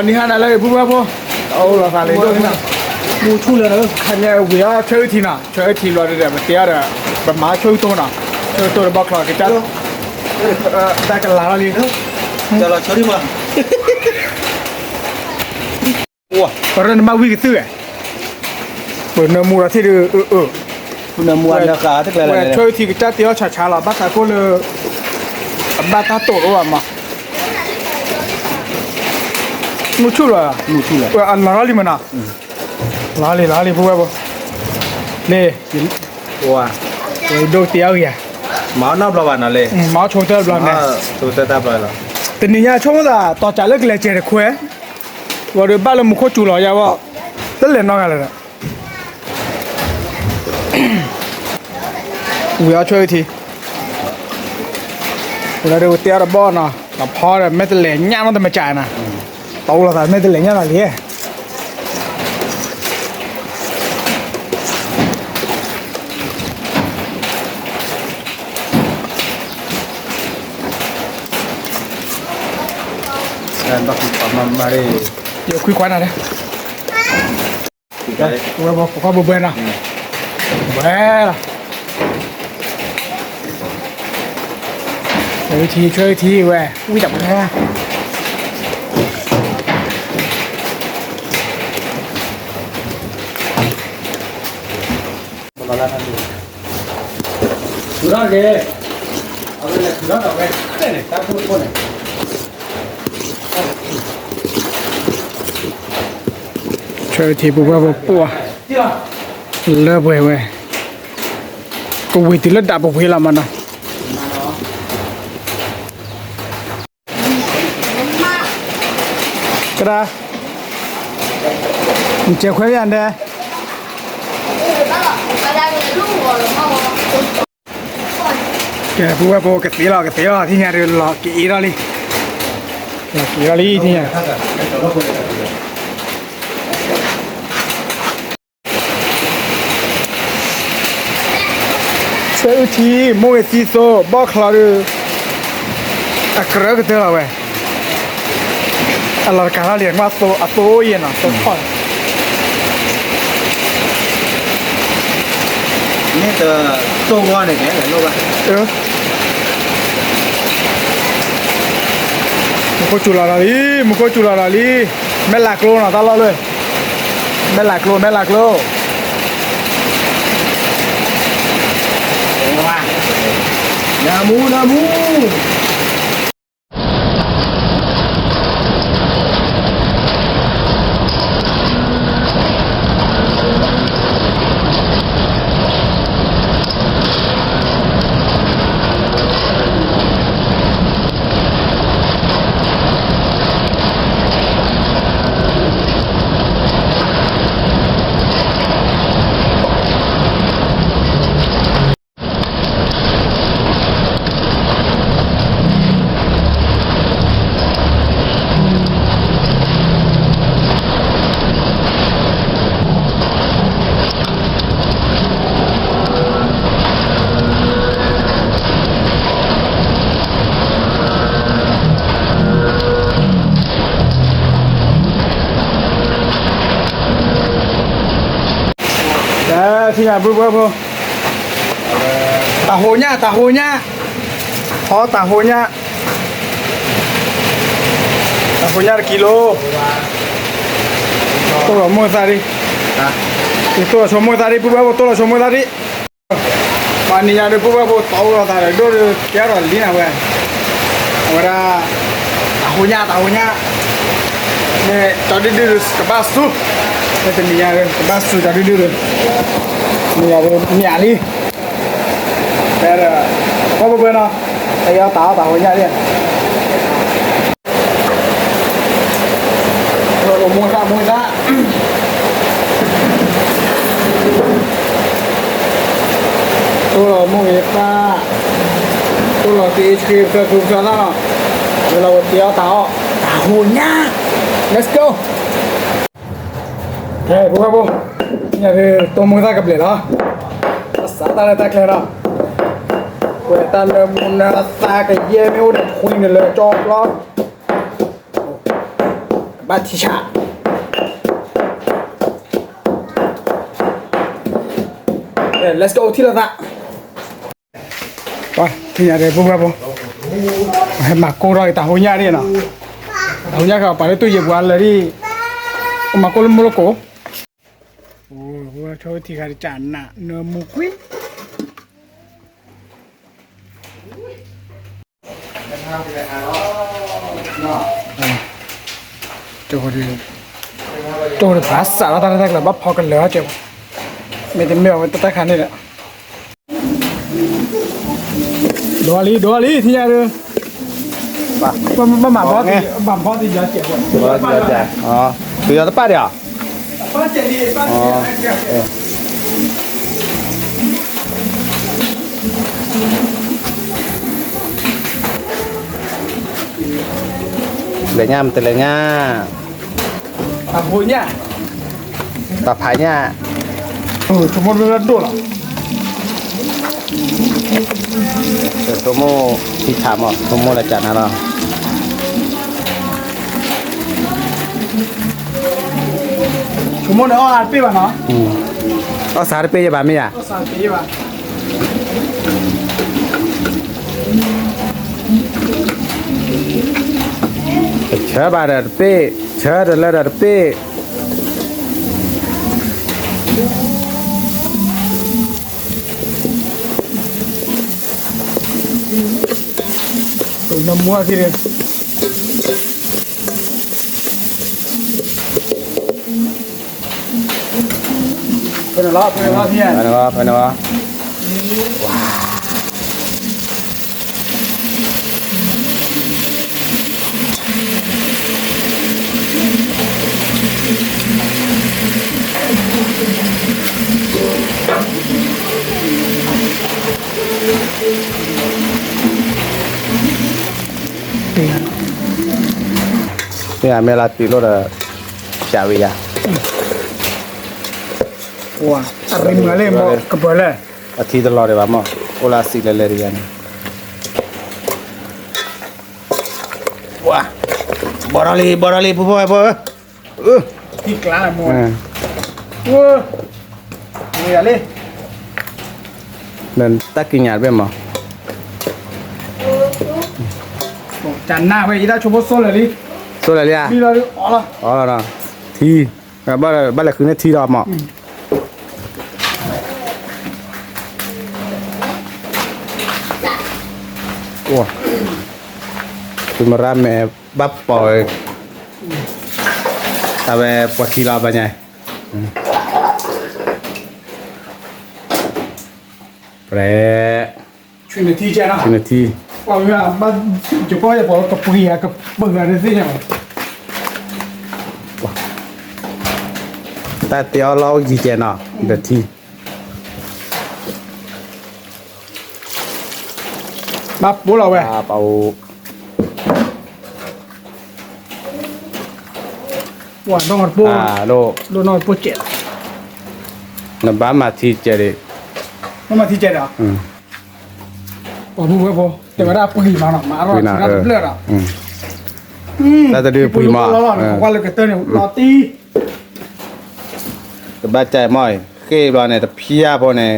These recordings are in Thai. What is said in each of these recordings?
你看那个不，哦，老三来着呢。我出来了，看见为啥秋天呢？秋天落的这么点的，不马秋冬呢？秋冬的把炕给摘了，在个拉里头，叫了瞧你嘛。哇，把人马喂给走哎，不能摸了，这个不能摸那哈，这个来。秋天给摘掉吃了，把它过了，把它剁了嘛。我出了，我按哪里面呢？哪里不不，嘞，哇，我都掉呀。毛那不完了嘞。毛抽掉了呢。抽掉不了。等你家冲的，到家里来接的快，我这把了木块煮了呀我，这来哪个来了？我要出去，我来这个点了包呢，那跑的没得来，伢们都没摘呢，到了他没得来伢那里。มาดิเดี๋ยวคุยควันอะไร我我不笨了，笨了，吹题喂，为什么呢？出来的，เอาเลย出来了喂，对呢，咱不错呢。吹题不啊，乐不会，กูวิธีระดับบุพเพละมันนะกระดา你结婚样的？不给谁了？今天这老给了哩，给了哩今天。这一天莫洗手，把炕的个人给得了喂，老干了连嘛手也呢，手泡。你的做过那边来了吧？木过住了哩，没来过呢，到了嘞，没来过。哇，那木。现在不，打火呢，好打火呢的kilo，多少么子的？啊，多少什么子的？多少什么子的？把你家的到了他的都是给了里那喂，我这打火呢，那到底是个把数，那是你家的个把数到底是。你要不面里，在这，我不呢，还要打回家的。我摸啥？多了摸一把，多了第一区这组上了，为了我第二打回家 ，Let's go。哎，不。现在多摸啥个不来了？啥大来了？我但那3个也没有的混的来找了。บัตทิชาlet's go ที่ละตะไปที่ไหนเลยพวกเราให้มาโกรอยตาหัวใหญ่เนี่ยนะหัวใหญ่ก็ไปเลยตู้เย็บวันเลยดิมาโกลมุลโกโอ้โหช่วยที่การจานน่ะเนื้อมุกุ้ยตัวภาษาเราตั้งแต่ละบับพอกันเหลือเจ้าไม่ได้ไม่เอาตั้งแต่ขันนี่แหละดัวลีที่ไหนเลยมาบอสบัมบอสที่ยาเจ็บอ๋อคือยาตะป้าเดียวป้าเจ็บดีป้าเจ็บเลยง่ามแต่เลยง่าตับหัวเนี่ยตับผายเนี่ยสมมติเป็นตัวหรอตัวโม่ที่ถามอ่ะตัวโม่ละจัดนะเราสมมติเอาอาร์ปีบ้านเนาะก็สารเปย์บ้านไม่อ่ะก็สารปีบ้านเชื่อบาร์เปย์เชื่อเดลเลอร์เปย์ตัวน้ำมัวที่เดียวเป็นอะไรที่ไหนเป็นอะไรว้าเนี่ยเมลาติโลดชาวิยาว้าอะไรมึงอะไรบอกกระเป๋าเลยอาทิตย์ตลอดเลยว่ะมั้งโอลาสิเลเลเรียนว้าบอร์ลีผู้พ่อพ่อที่กลางหมดว้านี่อะไรนั่นตักกินยาเป็นมั้งจันหน้าไปอีด้าชมพูโซเลยดิโซเลยอ่ะมีอะไรอ๋อละทีบ้านละคือเนี่ยทีรอบมั้งโอ้คุณมาราแม่บับปอยทำแบบปวดขี้รอบไปไงเปรช่วยหน่อยที่เจ้านะช่วยหน่อยที่ว่าเวลาบ้านจะพ่อจะบอกกับปุยกับเบิ่งอะไรสิเนี่ยแต่เดี๋ยวเราจีเจน่ะเดี๋ยวที่มาปุ๊บเราไปเอาว่าน้องหัดปุ๊บโลน้องปุ๊บเจ็ดน้ำบ้ามาที่เจเลยน้องมาที่เจ็ดเหรอว่าปุ๊บไปปุ๊บแต่ว่าได้ปุยมาหน่อยมาอร่อยน่าจะเลือดอ่ะแต่จะดูปุยมาว่าเลยกระเตื้อเนี่ยรอตีแต่บ้าใจมั่อยเก็บรอเนี่ยแต่เพี้ยพอเนี่ย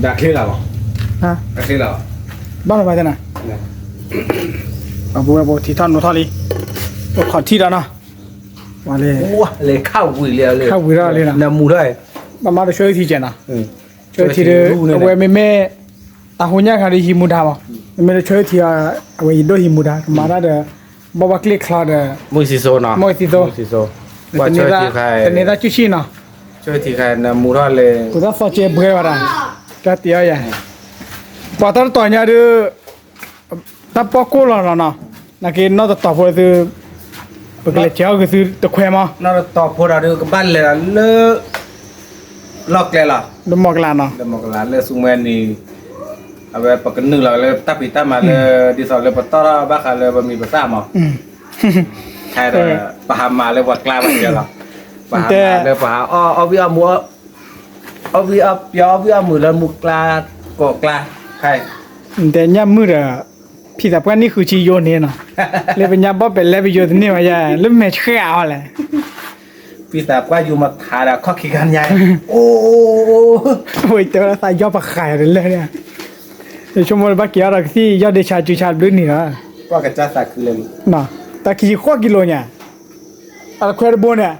ดักเที่ยวฮะดักเที่ยวบ้านเราไปที่ไหนปุ๊บไปปุ๊บที่ท่านโนทอลีปุ๊บขอที่แล้วนะมาเลยว้าเลยเข้าวิเลียเลยเข้าวิเลียเลยนะน้ำมูได้มาจะช่วยที่เจนะช่วยที่เดี๋ยวเอาไว้ไม่ตาหุ่นยักษ์เขาได้หิมุดาบ่ไม่ได้ช่วยที่เอาไว้ดูหิมุดามาได้เด้อบอกว่าคลิกคลาดมุสิโซนะมุสิโซว่าช่วยที่ใครแต่เนี่ยได้จุชินะช่วยที่ใครน้ำมูได้เลยกูจะสอนเจ็บเบื่อว่ะก็เตี้ยยังพอตอนต่อยเนี่ยดูถ้าปอกกูแล้วนะนักเรียนน่าจะตอบพอคือเปิดเลยเช้าคือตะแคงมาน่าจะตอบพอเราดูกับบ้านเลยเลอะล็อกเลยล่ะดมอกลานเนาะดมอกลานเลยสุเมนี่เอาไปปกนึงเราเลยตับปีตามาเลยดิสอเลยปตระบ้าขาเลยบะมีภาษาหมอใช่เลยปะหามาเลยวัดกลางมาเจอหรอปะหามาเลยปะหาเอาวิอามัวเอาวิอามือแล้วมุกลาโกกลาใครแต่ย่ำมือ พี่แต่เพื่อนนี่คือชีโยนเนี่ยเนาะเลยเป็นยาบ๊อบเป็นแล้วไปโยนนี่มาอย่าแล้วแม่เชื่อเอาแหละ พี่แต่ว่าอยู่มาทาแล้วข้อขี้กันใหญ่โอ้ โอ้ยเจอแล้วตายยอดปลาไข่เลยเนี่ยเดี๋ยวชั่วโมงบักเกียร์เราที่ยอดเดชาจูชาด้วยนี่นะ ว่ากระจ้าสักคือเลย น่ะแต่กี่ข้อกิโลเนี่ยอะไรควายบนเนี่ย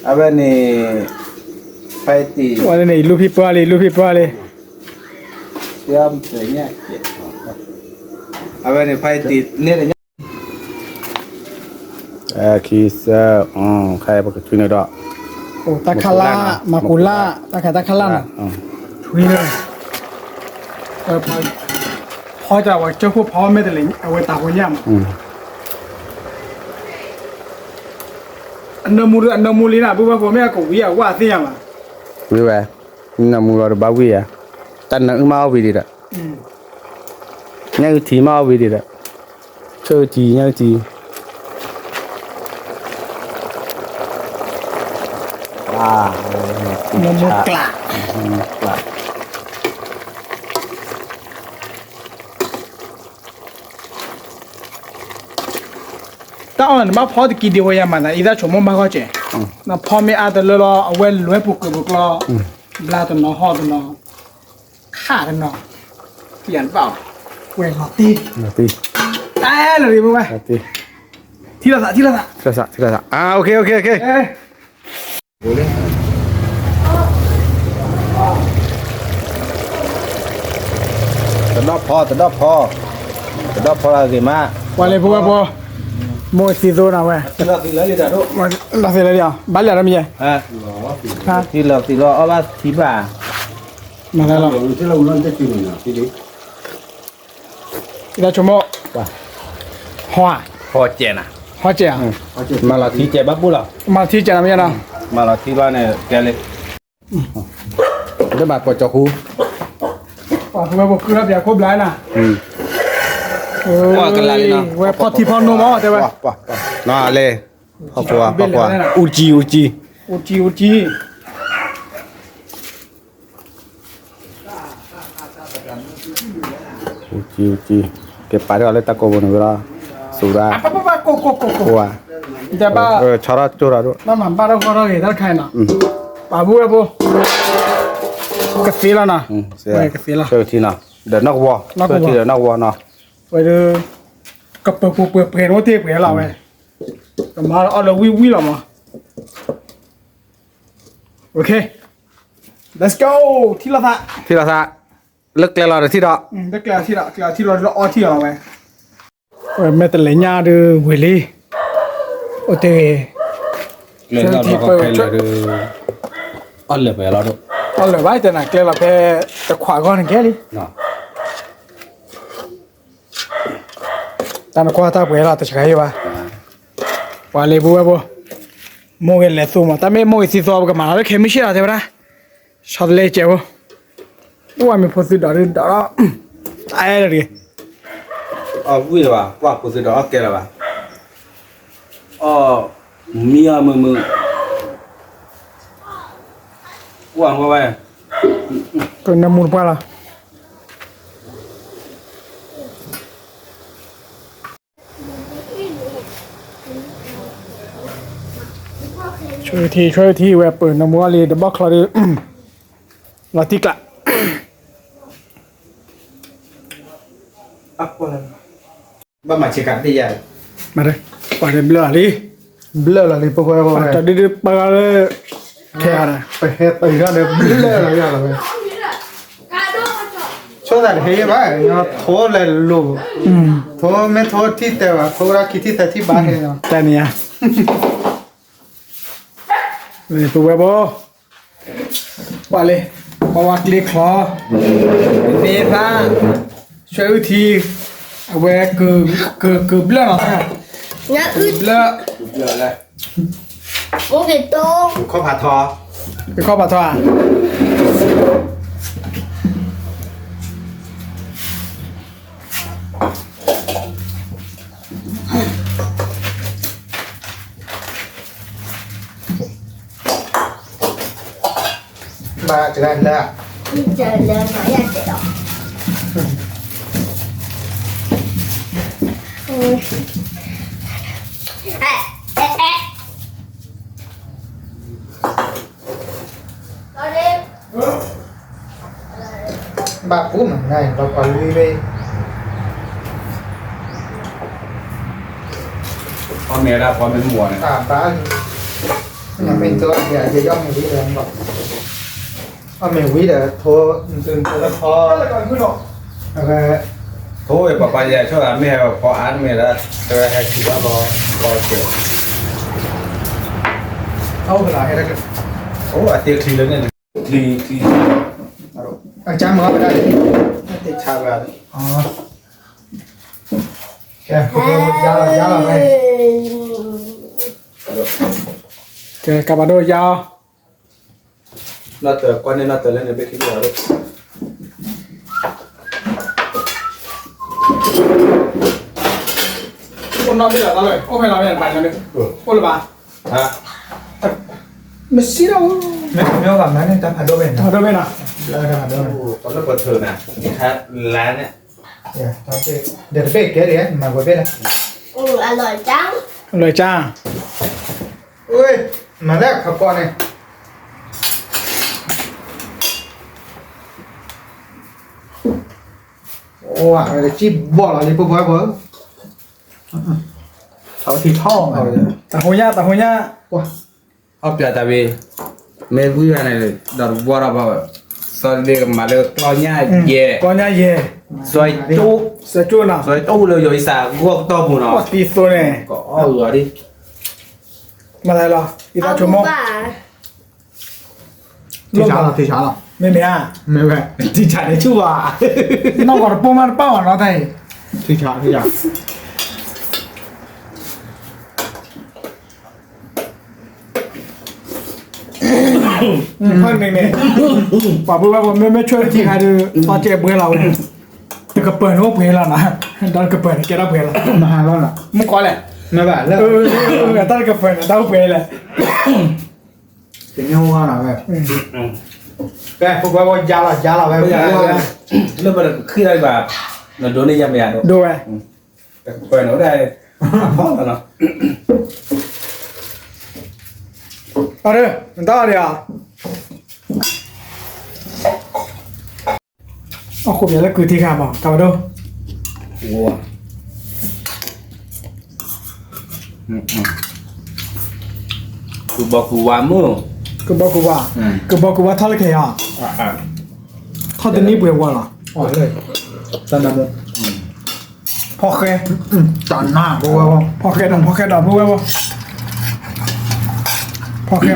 เอาไปนี่ไปตี วันนี้ลูกพี่ปลาเลยลูกพี่ปลาเลย เชื่อมเสียเนี่ยเอาไปนี่ไปตีเนี่ยเลยคีเซอร์ใครบอกช่วยหน่อยดอก โอ้ตะคาล่ามาคุล่าตะไคร้ตะคาล่าน่ะช่วยเลยพอจะว่าเจ้าพวกพ่อไม่ได้เลยเอาไว้ตาคนย่ำอันนั้นมูลีน่ะปุ๊บผมไม่เอากูวิ่งว่าเสียมา วิวนี่มูเราบ้าวิอ่ะแต่นั่งมาวิดีละยังทีมาวิดีละเชื่อจียังจีมูกลาแต่อันมาพอจะกินดีกว่าอย่างมันนะอีด้าชั่วโมงมากกว่าเจ้น่ะพอไม่อาจจะเลยเอาไว้รวยปุกปุกล้อบลาตัวน้อห่อตัวน้อฆ่าตัวน้อเปลี่ยนเปล่าเวงหอตี ตี แต่เลยมึงไป ตี ทีละสะโอเคเอ้ยตะดอบพออะไรมา วันเลยพวกพอโมซิโซนะเว้ย ที่เราตีเลยจ้ะทุก มาลาเสร็จแล้วเดี๋ยวบ้านเหลือแล้วมีไงฮะ ที่เราเอาว่าทีบ่า มาแล้วเรา ที่เราเล่นจะกินเนี่ยทีนี้ อีด้าชั่วโมงหัว พอเจน่ะ หัวเจ้า มาเราทีเจบับบุล่ะ มาที่เจ้าไม่ใช่นะ มาเราที่บ้านเนี่ยแกเลยได้บาดปวดจอคู ว่าคือว่าคือรับยาครบหลายน่ะว่าพอที่พอโนมอแต่ว่า น่าเลยพ่อปัวอูจี อุจีเก็บไปได้เลยตะโกนเวลาสุรา ป้าโกว่า จะบ้า ชาราจูราด้วย น้ำมันบ้าเราก็เราเห็นได้ใครน่ะป้าบัวบัวกาแฟแล้วนะกาแฟแล้ว เจอที่น่ะเดี๋ยวนอกวัวเจอที่เดี๋ยวนอกวัวเนาะ ไปดูกับเปิดเพลงว่าเทียบเพลงเราไงก็มาเอาเราวิเรามาโอเค let's go ที่ละ เลิกแล้วเราที่ดอก ได้กล่าวที่เราอ้อที่เราไงแม่แต่เลยญาดูเวลี่โอเค เลยเราก็ไปเลยอันเลยไปเราด้วย เอาเลยไว้แต่หนักเราแค่จะขวาก่อนแค่นี้ เนาะ แต่ขวาตาเปล่าแต่ใช่ไหมว่าเลยบัวโมเห็นเลยซูมแต่ไม่โมเห็นซีซัวกับมาแล้วเคมีเชื่อใช่ไหมนะชอบเลยเจ้าว่ามีพอสิดาร์ตายเลย วิ่งว่าผู้สื่อดอกแกแล้วป่ะมีมือว่างว่าไง ก็น้ำมูลปลาช่วยทีเว็บเปิดน้ำมูลเลยเดี๋ยวบอกเขาเลยลาติกละ บ้ามาเช็คกันที่ยัน มาเลยปาเบลอเลยพวกเราจะได้ปลาเลยแค่อะไรไปเฮ็ดไปกันเลยเบลอเลยอย่างไรช่วงนั้นเฮ้ยบ้าโทรเลยลูกโทรไม่โทรที่แต่ว่าโทรคิดที่แต่ที่บ้านเนาะ แต่เนี่ยเลยตัวเว็บปาเลยปาวาคลิกคอเนต้าช่วยทีเอาไว้คือเบลอหรอเบลอ เยอะเลย ข้าวผัดทอ ไปข้อปะทว่า มาจะได้แล้ว เ bà cũ mà này nó còn lui về พอเมียได้พอเป็นหมัวเนี่ย bà nhà mình tôi giờ chỉ do mình quý được không mình quý được thua từ từ khó ok โอ้ยป้าป้าใหญ่ช่วยแม่พออ่านแม่แล้วจะให้ถือว่าพอเกี่ยว đâu phải là hay là โอ้อาเตียทีแล้วเนี่ยที ở cha mở ở đây ติดชาแบบ kìa giá là đây เจอกับมาโดยาว น่าเตะก้อนนี้น่าเตะเล่นในเบทีเดียวเลย คนนอนไม่หลับเลยโอ้ไม่เราอย่างไรกันเลยโอ้หรือเปล่า ฮะ ไม่ใช่เรา nếu làm máy nên ta phải đôi bên ทำได้ไหมนะ ta phải đôi bên ตอนนั้นเปิดเทอมนะนี่ครับร้านเนี่ย để biết cái đấy mà vừa biết này อร่อยจัง เลยจ้า ui mà lẽ khắp con này wow cái chip bỏ lại đi bố bố bố thảo thì thong rồi แต่หัวยาแต่หัวยา wow เอาเปียตาวีเมย์พูดอะไรเลยดอกบัวเราแบบสวัสดีกับมาเลยตอนนี้เย่ ก่อนยาเย่ สวยจุ๊ เสือจูน่ะ สวยตู้เลยอยู่อีสานพวกตัวบุญเนาะ ว่าตีตัวเนี่ย ก็เอาเหรอดิ มาอะไรหรออีตาชั่วโมง thì chả là thì chả là ไม่มีอ่ะ ไม่แม่ ที่ฉันได้ชื่อว่า น้องก่อนปูมันเป้าอ่ะเนาะไทย thì chả เพิ่มหนึ่งเนี่ยป่าพูดว่าผมไม่ช่วยที่ใครดูตอนเจ็บเบื่อเราเนี่ยแต่ก็เปิดหัวเบื่อเรานะตอนก็เปิดแกรับเบื่อเรา mà hàng đó là มึงก่อนแหละ ไม่แบบเลิก ตอนก็เปิดตอนเบื่อแหละ tình yêu hoa nào vậy cái phục vụ giá là vậy ไม่อยากเรื่องมันคืออะไรแบบเราโดนนี่ยังไม่อยากโดน ดูไง แต่เปิดหนูได้พ่อแล้วเนาะ เอาเด้อมันต้องเอาเดี๋ยวเอาขบอย่างแล้วคือที่ข้าบอกกลับมาดู วัวกูบอกกูว่ามือ กูบอกกูว่าทอดเลยแค่อ่ะทอดตัวนี้เบื่อว่ะหรอ อ๋อเลยตอนนั้น พอแค่ ตอนหน้ากูว่า พอแค่ดอกพูดไว้ว่าพอแค่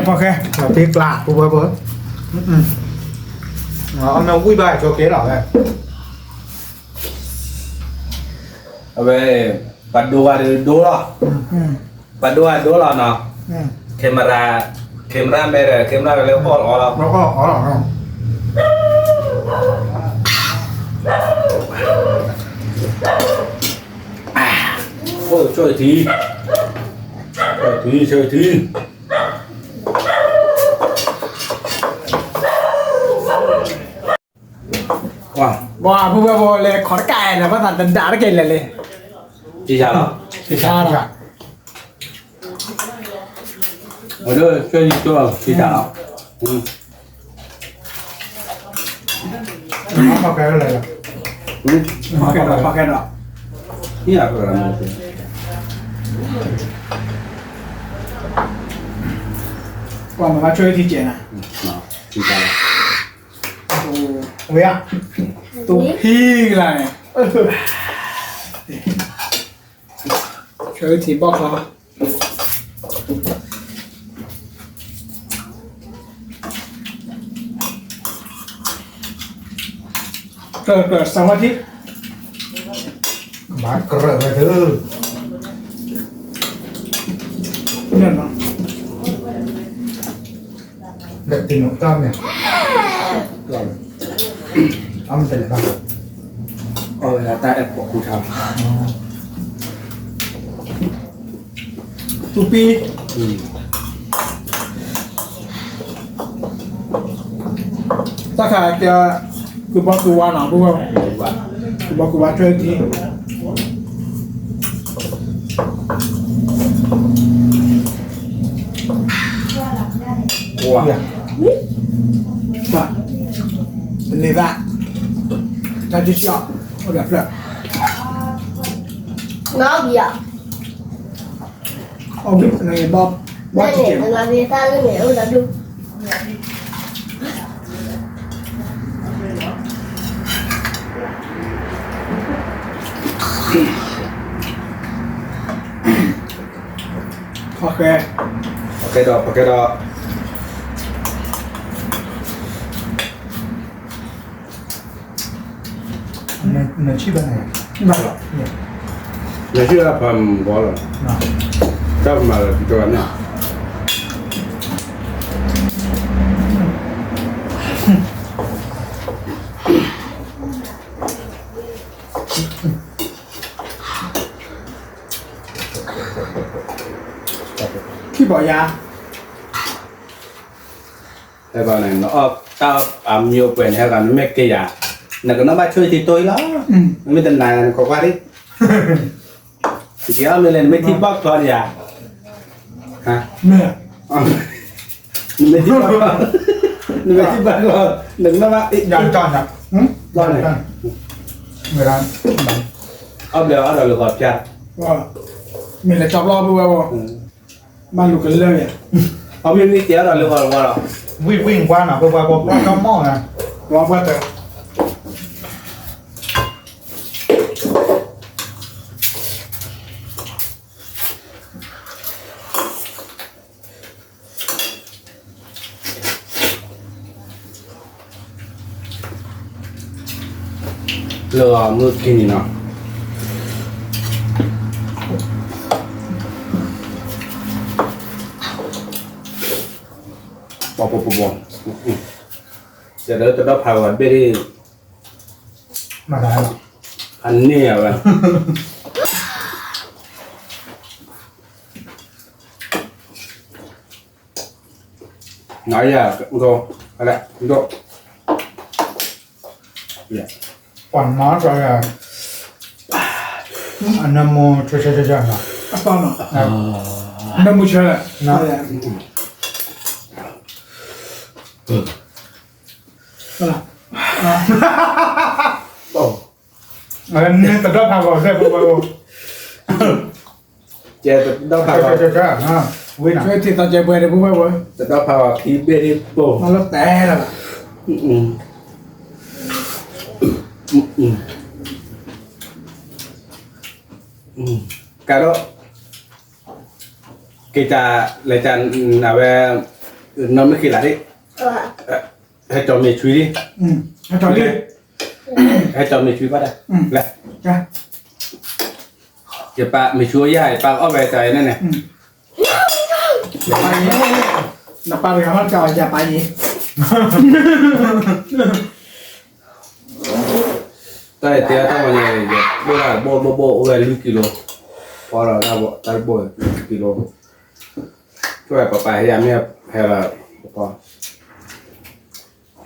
เราตีกลากูว่าเบิร์ดเอามาวิ่งไปโชว์เก๋หรอไง เอาไปปัดดูว่าดูหรอปัดดูว่าดูหรอเนาะเคมราไม่ได้เคมราไปแล้วพอหรอเรา แล้วก็อ๋อหรอ โอ้ช่วยทีว้า ว่าพูดว่าเลยขอไก่นะเพราะตัดด่าได้เก่งเลย จีชาเหรอ สิชาละ มาด้วยช่วยตัวจีชาเหรอ พอแกอะไรล่ะ พอแค่ดอก นี่อะไรกัน ว่ามันมาช่วยที่เจนะ จีชา เวีย ตู้พี่อะไรช่วยทีบอกเราเกิดสมาธิ มากระไรเถอะ เนี่ยเนาะ เด็กตีนต้อมเนี่ยอ้ำเสร็จแล้ว เออแล้วแต่แอปของกูท ตู้ปี ำ ถ้าใครจะคือบอกคือว่าหนาพูดว่า ว่า คือบอกคือว่าช่วยที Wah. Pak. Ini tak. Tadi siap. Udah siap. Nó gì ạ? Oh, ini Bob. Bob Đây chicken. này là người ta nó hiểu là đúng. Ok. Pakai dok. Nó chi bên này. Vâng. Nhà chưa là phẩm có rồi. Nó. Chắc mà cho anh nào. Khi bỏ giá. Thế vào này nó tao ẩm nhiều quyền theo cả nó mẹ kia à. Là nó bắt chơi thì tôi đó. Nó mới tên này có qua đi. Thì kéo lên mới thích bóc con à. Hả? Nè. Mới thích bóc con. Mới thích bóc con. Đừng nó bắt ít Nhọn tròn nhỉ? Lo này. Người ta. Ốc đều ở đầu lục hợp cha. Vâng. Mình là chọc lo bùa bùa. Mang lục cái lơi à. Ốc những cái kéo đầu lục hợp qua rồi.วิ่งqua nào qua trong mỏ nè. Lo qua tới. Lừa mưa kia nhìn nào. Bỏ. Giờ đó tao đã phao vào bên đi. Mà đá nào. Anh nè vậy. Nói giờ cô, hay là cô. Dạ. Còn nó rồi là anh em mua chơi nào. Apa no? Nó mua chơi. Nó. Vâng. Ồ. Nên tao đã phao vào đây vào. Giờ tao đã phao vào. Chơi à. Vui nào. Chơi thì tao chơi bơi được bùa bùa. Tao đã phao vào khí bên đi bồ. Nó lớp té là. Cái đó kita lecan apa nama kita đi hay cho mày chui đi Nó cho đi. hay cho mày chui bắt đây lại Ra. giờ bạn mày chui dài bạn ở về trời này này Bài gì? Là ba người họ chào nhà bài gì? đây thì tao vào nhà này bố là bố về lưu kilo qua rồi tao bộ tao bố kilo cho phải bà hay làm hay là con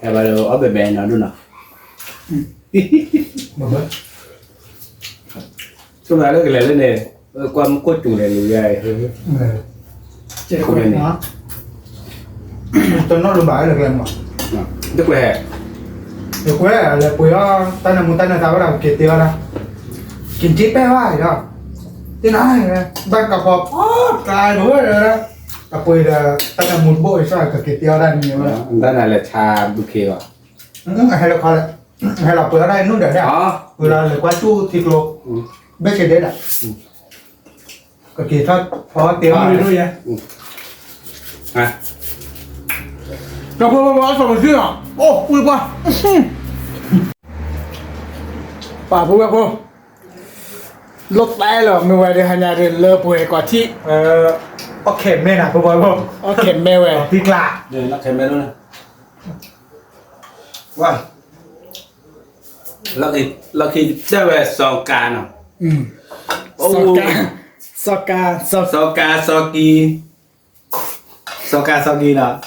hay là ở bên bên nào đúng nào Một bữa. chúng ta cái lên này qua một cốt chủ này nhiều dài hơn Chơi không quên. này Đó. Tôi nói luôn bãi là game mà. tức là Được quê là quê ta là muốn ta là sao đâu kể tiêu ra. Kinh chip bé hoài đó. Thế nói ta cặp hộp cài bữa rồi đó. Cặp quê là ta là muốn bội sao cả kể tiêu ra nhiều đó. đó này là trà bự kia Hay là coi lại. Hay là quê ở đây nút để đây. đó Quê là quá chu thịt luộc. Bé cái đấy đã. Cái kỳ thoát phó tiêu Bao nhiêu đôi vậy? à Gặp bùa sao mà chưa? Ô, vui quá. Bà bùa bùa. Lúc tay là mình về đây nhà rồi lơ bùa quả chi. เอาเข็มเนี่ยนะพ่อพ่อ Ở kèm mèo về. พริกลา đây nó thêm bên luôn này wow là khi chơi về sò cà nào Soka. sò cà sò kỳ nào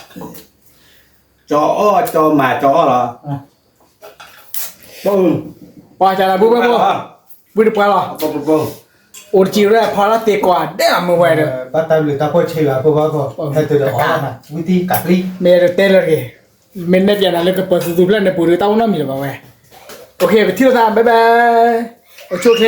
cho mà chó là bông Bà chả là bùa bùa. Bùa được qua rồi. bông โอจีเรพอละเตกว่าได้มาไว้เด้อ bắt tay lửa ta coi chơi là cô bác cô hay từ đó mà vui tí cắt ly เมย์เตลเลยเมนเนตยานาเลก็เปิดสุดๆแล้วในปูรือเต้าน้ำมีหรือเปล่าเว้ยโอเคไปเที่ยวตามบ๊ายบายโอเค